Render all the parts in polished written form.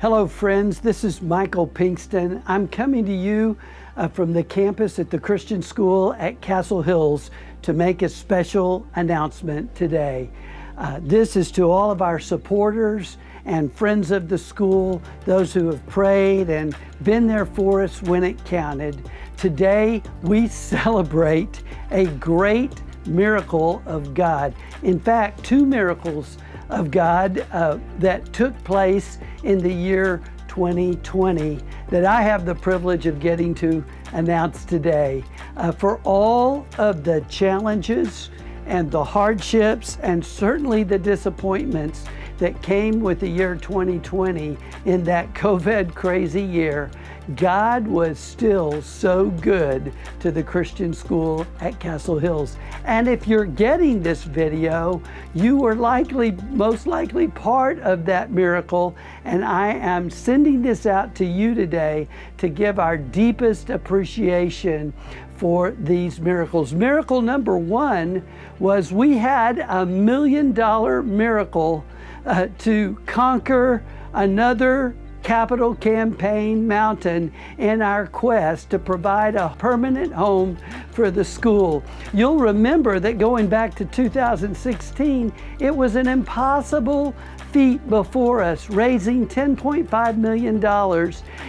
Hello friends, this is Michael Pinkston. I'm coming to you from the campus at the Christian School at Castle Hills to make a special announcement today. This is to all of our supporters and friends of the school, those who have prayed and been there for us when it counted. Today we celebrate a great miracle of God. In fact, two miracles of God that took place in the year 2020 that I have the privilege of getting to announce today. For all of the challenges and the hardships and certainly the disappointments that came with the year 2020 in that COVID crazy year, God was still so good to the Christian school at Castle Hills. And if you're getting this video, you were most likely part of that miracle. And I am sending this out to you today to give our deepest appreciation for these miracles. Miracle number one was we had $1 million miracle to conquer another capital campaign mountain in our quest to provide a permanent home for the school. You'll remember that going back to 2016, it was an impossible feat before us, raising $10.5 million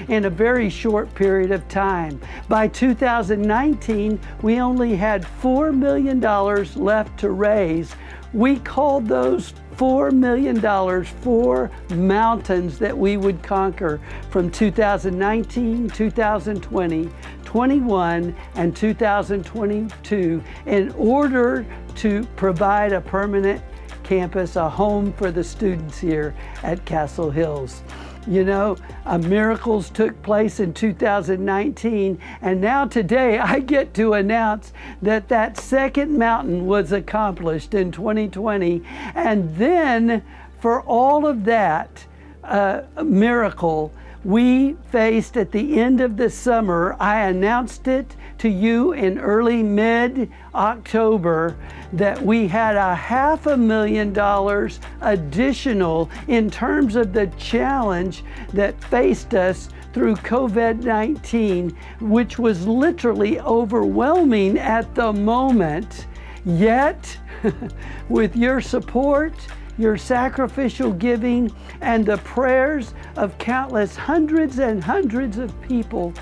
in a very short period of time. By 2019, we only had $4 million left to raise. We called those $4 million for mountains that we would conquer from 2019, 2020, 21, and 2022 in order to provide a permanent campus, a home for the students here at Castle Hills. You know, miracles took place in 2019, and now today I get to announce that that second mountain was accomplished in 2020. And then for all of that miracle we faced at the end of the summer, I announced it to you in early mid-October that we had $500,000 additional in terms of the challenge that faced us through COVID-19, which was literally overwhelming at the moment. Yet, with your support, your sacrificial giving, and the prayers of countless hundreds and hundreds of people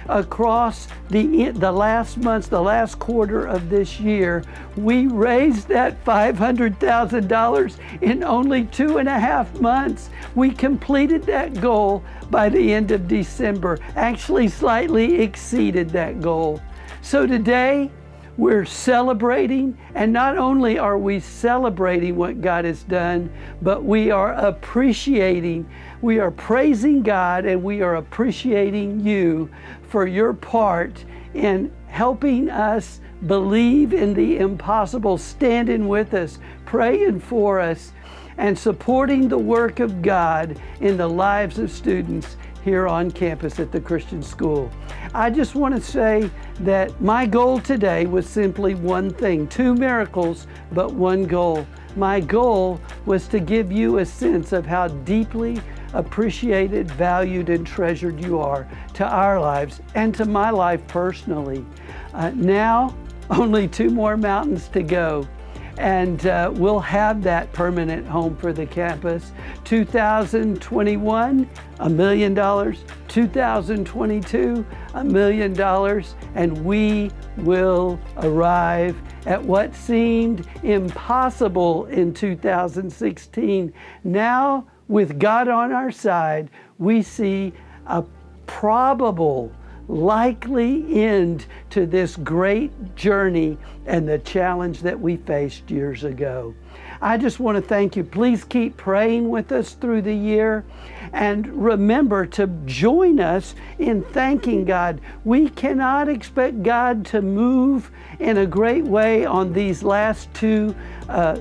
across the last months, the last quarter of this year, we raised that $500,000 in only 2.5 months. We completed that goal by the end of December, actually slightly exceeded that goal. So today, we're celebrating, and not only are we celebrating what God has done, but we are appreciating, we are praising God, and we are appreciating you for your part in helping us believe in the impossible, standing with us, praying for us, and supporting the work of God in the lives of students here on campus at the Christian School. I just want to say that my goal today was simply one thing, two miracles, but one goal. My goal was to give you a sense of how deeply appreciated, valued, and treasured you are to our lives and to my life personally. Now, only 2 more mountains to go. And we'll have that permanent home for the campus. 2021, $1 million. 2022, $1 million. And we will arrive at what seemed impossible in 2016. Now, with God on our side, we see a probable, likely end to this great journey and the challenge that we faced years ago. I just want to thank you. Please keep praying with us through the year, and remember to join us in thanking God. We cannot expect God to move in a great way on these last 2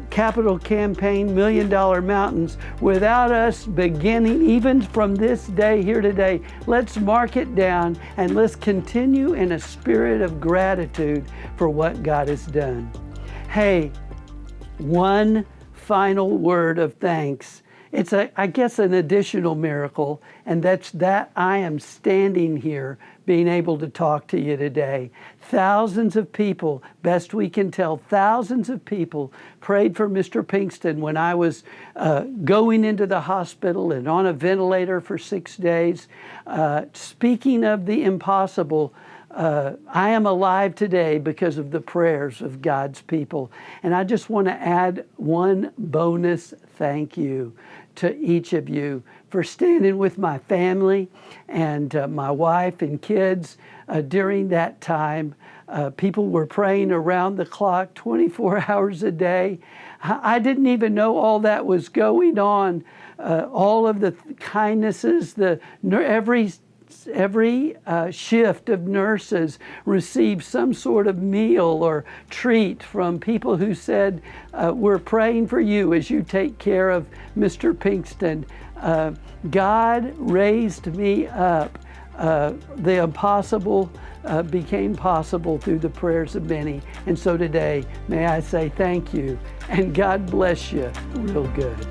capital campaign $1 million mountains without us beginning, even from this day here today. Let's mark it down and let's continue in a spirit of gratitude for what God has done. Hey, one final word of thanks it's I guess an additional miracle, and that's that I am standing here being able to talk to you today. Thousands of people, best we can tell, thousands of people prayed for Mr. Pinkston when I was going into the hospital and on a ventilator for 6 days. Speaking of the impossible, I am alive today because of the prayers of God's people. And I just want to add one bonus thank you to each of you for standing with my family and my wife and kids during that time. People were praying around the clock, 24 hours a day. I didn't even know all that was going on. All of the kindnesses, every shift of nurses received some sort of meal or treat from people who said, we're praying for you as you take care of Mr. Pinkston. God raised me up. The impossible became possible through the prayers of many. And so today, may I say thank you and God bless you real good.